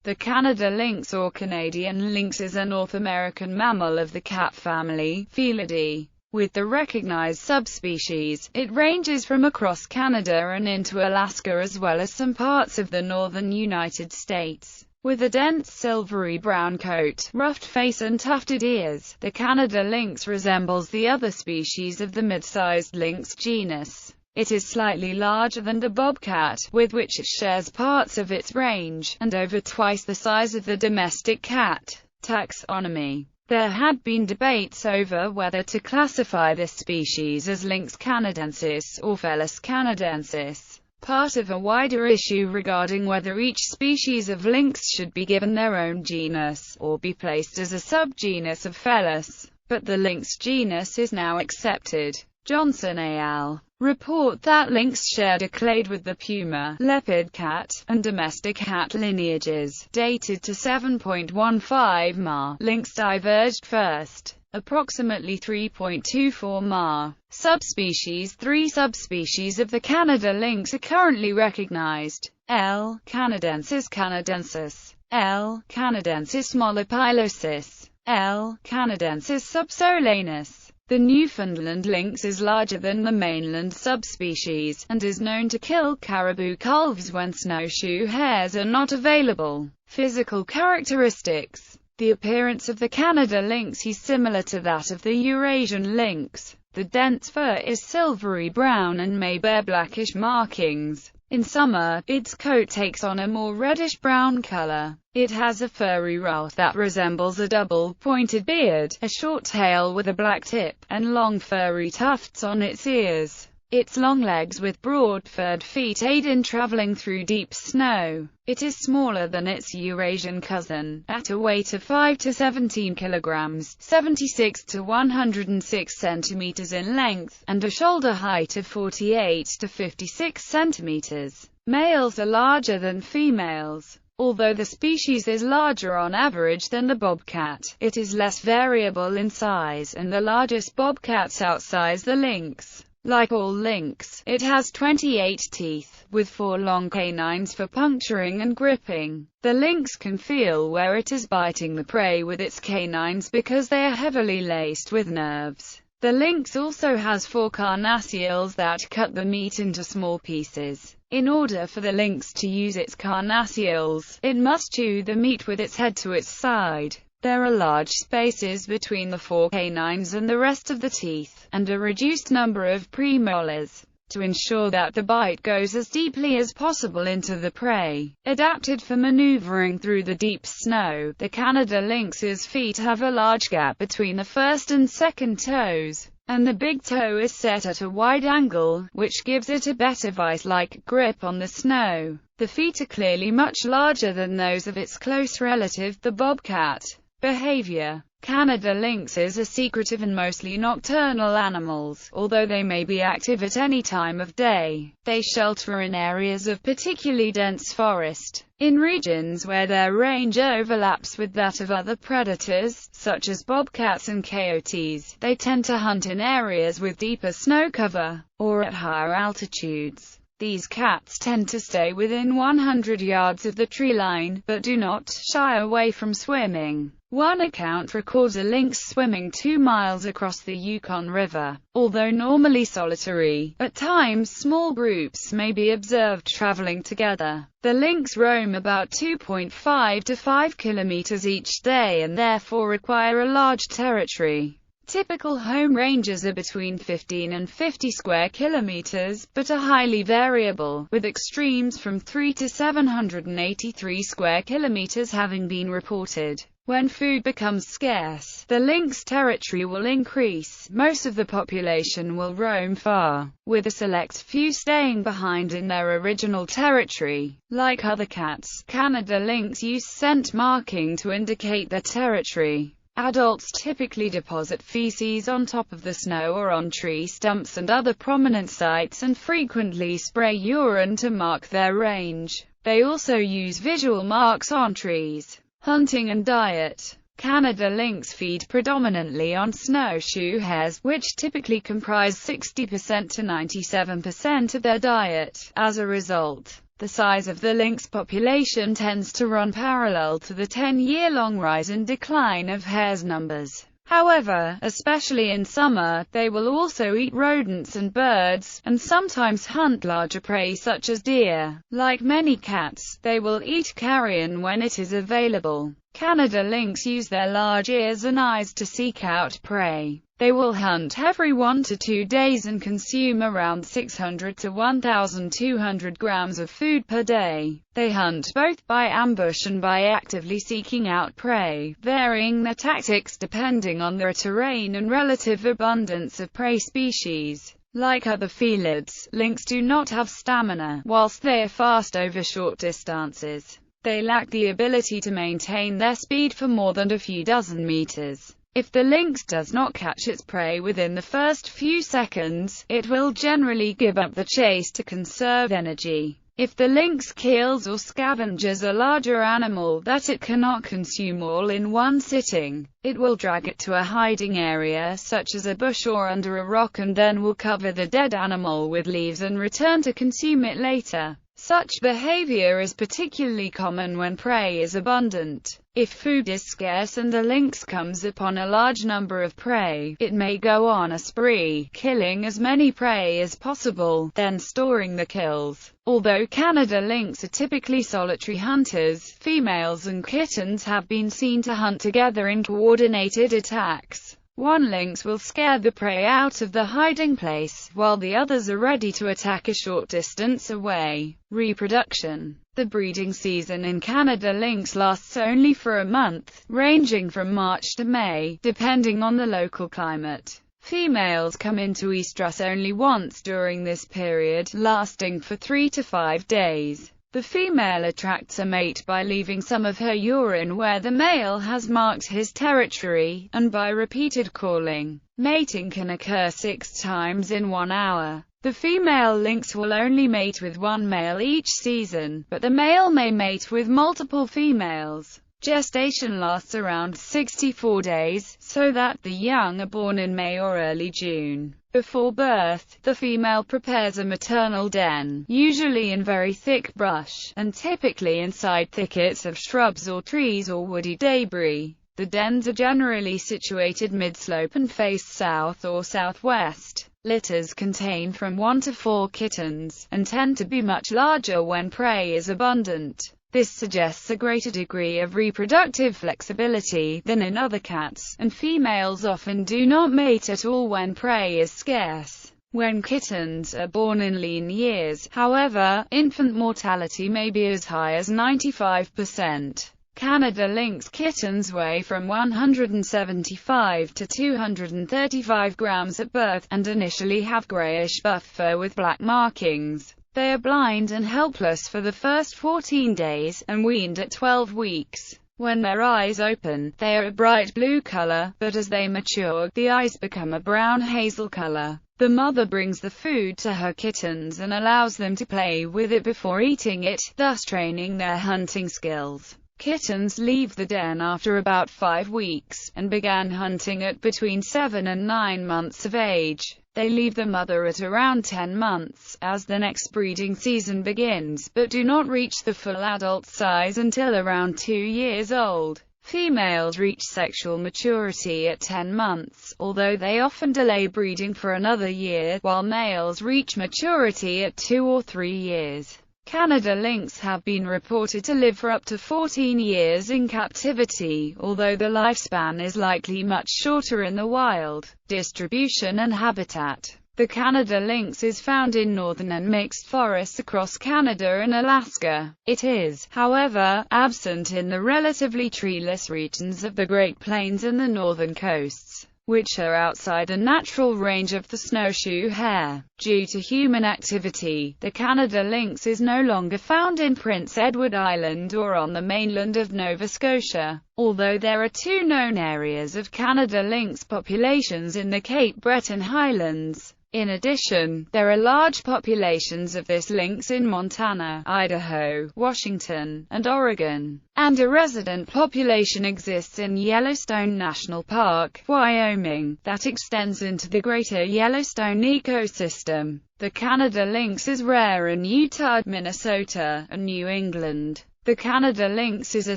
The Canada lynx or Canadian lynx is a North American mammal of the cat family, Felidae. With the recognized subspecies, it ranges from across Canada and into Alaska as well as some parts of the northern United States. With a dense silvery brown coat, ruffed face and tufted ears, the Canada lynx resembles the other species of the mid-sized lynx genus. It is slightly larger than the bobcat, with which it shares parts of its range, and over twice the size of the domestic cat. Taxonomy. There had been debates over whether to classify this species as Lynx canadensis or Felis canadensis, part of a wider issue regarding whether each species of lynx should be given their own genus, or be placed as a subgenus of Felis. But the lynx genus is now accepted. Johnson et al. Report that lynx shared a clade with the puma, leopard cat, and domestic cat lineages, dated to 7.15 Ma. Lynx diverged first, approximately 3.24 Ma. Subspecies. 3 subspecies of the Canada lynx are currently recognized. L. canadensis canadensis, L. canadensis mollipilosis, L. canadensis subsolanus. The Newfoundland lynx is larger than the mainland subspecies, and is known to kill caribou calves when snowshoe hares are not available. Physical characteristics. The appearance of the Canada lynx is similar to that of the Eurasian lynx. The dense fur is silvery brown and may bear blackish markings. In summer, its coat takes on a more reddish-brown color. It has a furry ruff that resembles a double-pointed beard, a short tail with a black tip, and long furry tufts on its ears. Its long legs with broad furred feet aid in traveling through deep snow. It is smaller than its Eurasian cousin, at a weight of 5 to 17 kilograms, 76 to 106 centimeters in length, and a shoulder height of 48 to 56 centimeters. Males are larger than females. Although the species is larger on average than the bobcat, it is less variable in size, and the largest bobcats outsize the lynx. Like all lynx, it has 28 teeth, with 4 long canines for puncturing and gripping. The lynx can feel where it is biting the prey with its canines because they are heavily laced with nerves. The lynx also has 4 carnassials that cut the meat into small pieces. In order for the lynx to use its carnassials, it must chew the meat with its head to its side. There are large spaces between the 4 canines and the rest of the teeth, and a reduced number of premolars, to ensure that the bite goes as deeply as possible into the prey. Adapted for maneuvering through the deep snow, the Canada lynx's feet have a large gap between the first and second toes, and the big toe is set at a wide angle, which gives it a better vice-like grip on the snow. The feet are clearly much larger than those of its close relative, the bobcat. Behavior. Canada lynxes are secretive and mostly nocturnal animals, although they may be active at any time of day. They shelter in areas of particularly dense forest. In regions where their range overlaps with that of other predators, such as bobcats and coyotes, they tend to hunt in areas with deeper snow cover, or at higher altitudes. These cats tend to stay within 100 yards of the tree line, but do not shy away from swimming. One account records a lynx swimming 2 miles across the Yukon River. Although normally solitary, at times small groups may be observed traveling together. The lynx roam about 2.5 to 5 kilometers each day and therefore require a large territory. Typical home ranges are between 15 and 50 square kilometers, but are highly variable, with extremes from 3 to 783 square kilometers having been reported. When food becomes scarce, the lynx territory will increase. Most of the population will roam far, with a select few staying behind in their original territory. Like other cats, Canada lynx use scent marking to indicate their territory. Adults typically deposit feces on top of the snow or on tree stumps and other prominent sites, and frequently spray urine to mark their range. They also use visual marks on trees. Hunting and diet. Canada lynx feed predominantly on snowshoe hares, which typically comprise 60% to 97% of their diet. As a result, The size of the lynx population tends to run parallel to the 10-year-long rise and decline of hares' numbers. However, especially in summer, they will also eat rodents and birds, and sometimes hunt larger prey such as deer. Like many cats, they will eat carrion when it is available. Canada lynx use their large ears and eyes to seek out prey. They will hunt every 1 to 2 days and consume around 600 to 1,200 grams of food per day. They hunt both by ambush and by actively seeking out prey, varying their tactics depending on their terrain and relative abundance of prey species. Like other felids, lynx do not have stamina, whilst they are fast over short distances. They lack the ability to maintain their speed for more than a few dozen meters. If the lynx does not catch its prey within the first few seconds, it will generally give up the chase to conserve energy. If the lynx kills or scavenges a larger animal that it cannot consume all in one sitting, it will drag it to a hiding area such as a bush or under a rock and then will cover the dead animal with leaves and return to consume it later. Such behavior is particularly common when prey is abundant. If food is scarce and the lynx comes upon a large number of prey, it may go on a spree, killing as many prey as possible, then storing the kills. Although Canada lynx are typically solitary hunters, females and kittens have been seen to hunt together in coordinated attacks. One lynx will scare the prey out of the hiding place, while the others are ready to attack a short distance away. Reproduction. The breeding season in Canada lynx lasts only for a month, ranging from March to May, depending on the local climate. Females come into estrus only once during this period, lasting for 3 to 5 days. The female attracts a mate by leaving some of her urine where the male has marked his territory, and by repeated calling. Mating can occur 6 times in 1 hour. The female lynx will only mate with one male each season, but the male may mate with multiple females. Gestation lasts around 64 days, so that the young are born in May or early June. Before birth, the female prepares a maternal den, usually in very thick brush, and typically inside thickets of shrubs or trees or woody debris. The dens are generally situated mid-slope and face south or southwest. Litters contain from 1 to 4 kittens, and tend to be much larger when prey is abundant. This suggests a greater degree of reproductive flexibility than in other cats, and females often do not mate at all when prey is scarce. When kittens are born in lean years, however, infant mortality may be as high as 95%. Canada lynx kittens weigh from 175 to 235 grams at birth, and initially have grayish-buff fur with black markings. They are blind and helpless for the first 14 days, and weaned at 12 weeks. When their eyes open, they are a bright blue color, but as they mature, the eyes become a brown-hazel color. The mother brings the food to her kittens and allows them to play with it before eating it, thus training their hunting skills. Kittens leave the den after about 5 weeks, and began hunting at between 7 and 9 months of age. They leave the mother at around 10 months, as the next breeding season begins, but do not reach the full adult size until around 2 years old. Females reach sexual maturity at 10 months, although they often delay breeding for another year, while males reach maturity at 2 or 3 years. Canada lynx have been reported to live for up to 14 years in captivity, although the lifespan is likely much shorter in the wild. Distribution and habitat. The Canada lynx is found in northern and mixed forests across Canada and Alaska. It is, however, absent in the relatively treeless regions of the Great Plains and the northern coasts, which are outside the natural range of the snowshoe hare. Due to human activity, the Canada lynx is no longer found in Prince Edward Island or on the mainland of Nova Scotia, although there are 2 known areas of Canada lynx populations in the Cape Breton Highlands. In addition, there are large populations of this lynx in Montana, Idaho, Washington, and Oregon, and a resident population exists in Yellowstone National Park, Wyoming, that extends into the greater Yellowstone ecosystem. The Canada lynx is rare in Utah, Minnesota, and New England. The Canada lynx is a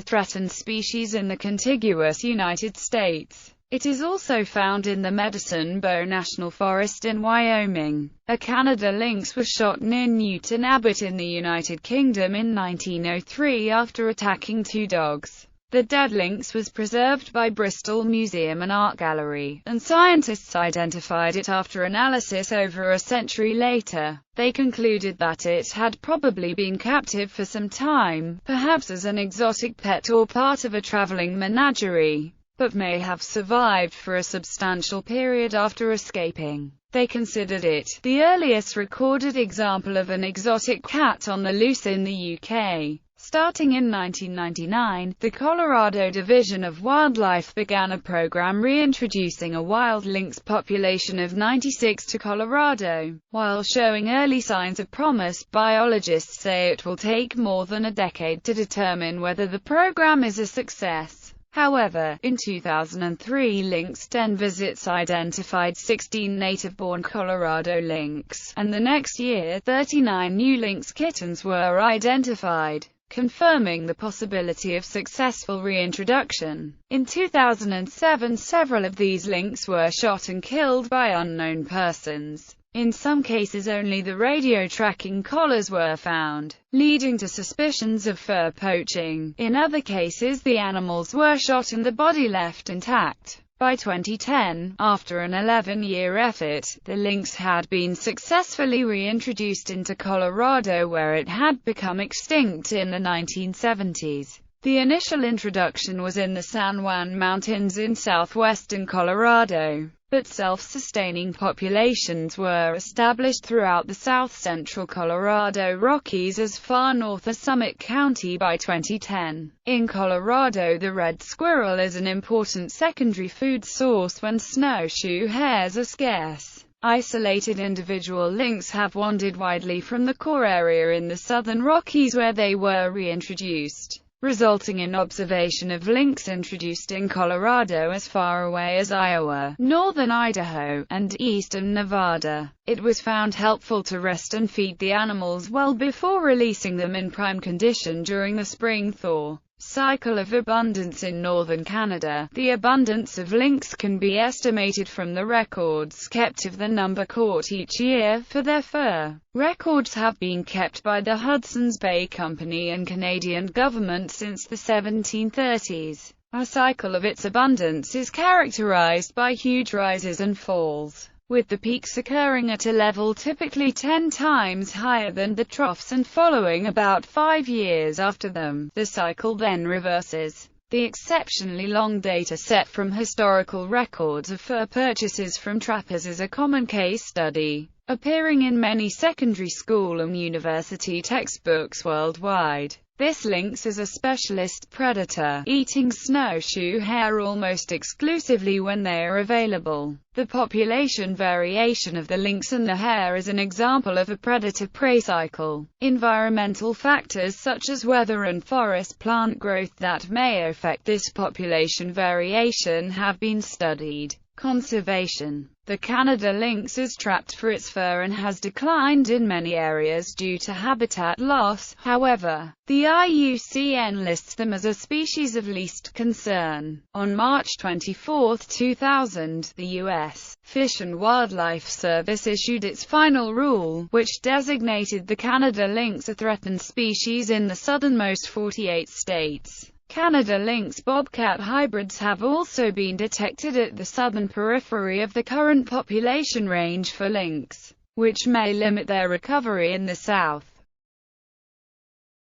threatened species in the contiguous United States. It is also found in the Medicine Bow National Forest in Wyoming. A Canada lynx was shot near Newton Abbot in the United Kingdom in 1903 after attacking two dogs. The dead lynx was preserved by Bristol Museum and Art Gallery, and scientists identified it after analysis over a century later. They concluded that it had probably been captive for some time, perhaps as an exotic pet or part of a traveling menagerie, but may have survived for a substantial period after escaping. They considered it the earliest recorded example of an exotic cat on the loose in the UK. Starting in 1999, the Colorado Division of Wildlife began a program reintroducing a wild lynx population of 96 to Colorado. While showing early signs of promise, biologists say it will take more than a decade to determine whether the program is a success. However, in 2003 Lynx Den visits identified 16 native-born Colorado lynx, and the next year 39 new lynx kittens were identified, confirming the possibility of successful reintroduction. In 2007 several of these lynx were shot and killed by unknown persons. In some cases only the radio tracking collars were found, leading to suspicions of fur poaching. In other cases the animals were shot and the body left intact. By 2010, after an 11-year effort, the lynx had been successfully reintroduced into Colorado where it had become extinct in the 1970s. The initial introduction was in the San Juan Mountains in southwestern Colorado, but self-sustaining populations were established throughout the south-central Colorado Rockies as far north as Summit County by 2010. In Colorado, the red squirrel is an important secondary food source when snowshoe hares are scarce. Isolated individual lynx have wandered widely from the core area in the southern Rockies where they were reintroduced, resulting in observation of lynx introduced in Colorado as far away as Iowa, northern Idaho, and eastern Nevada. It was found helpful to rest and feed the animals well before releasing them in prime condition during the spring thaw cycle of abundance in northern Canada. The abundance of lynx can be estimated from the records kept of the number caught each year for their fur. Records have been kept by the Hudson's Bay Company and Canadian government since the 1730s. A cycle of its abundance is characterized by huge rises and falls, with the peaks occurring at a level typically 10 times higher than the troughs and following about 5 years after them. The cycle then reverses. The exceptionally long data set from historical records of fur purchases from trappers is a common case study, appearing in many secondary school and university textbooks worldwide. This lynx is a specialist predator, eating snowshoe hare almost exclusively when they are available. The population variation of the lynx and the hare is an example of a predator-prey cycle. Environmental factors such as weather and forest plant growth that may affect this population variation have been studied. Conservation. The Canada lynx is trapped for its fur and has declined in many areas due to habitat loss. However, the IUCN lists them as a species of least concern. On March 24, 2000, the U.S. Fish and Wildlife Service issued its final rule, which designated the Canada lynx a threatened species in the southernmost 48 states. Canada lynx bobcat hybrids have also been detected at the southern periphery of the current population range for lynx, which may limit their recovery in the south.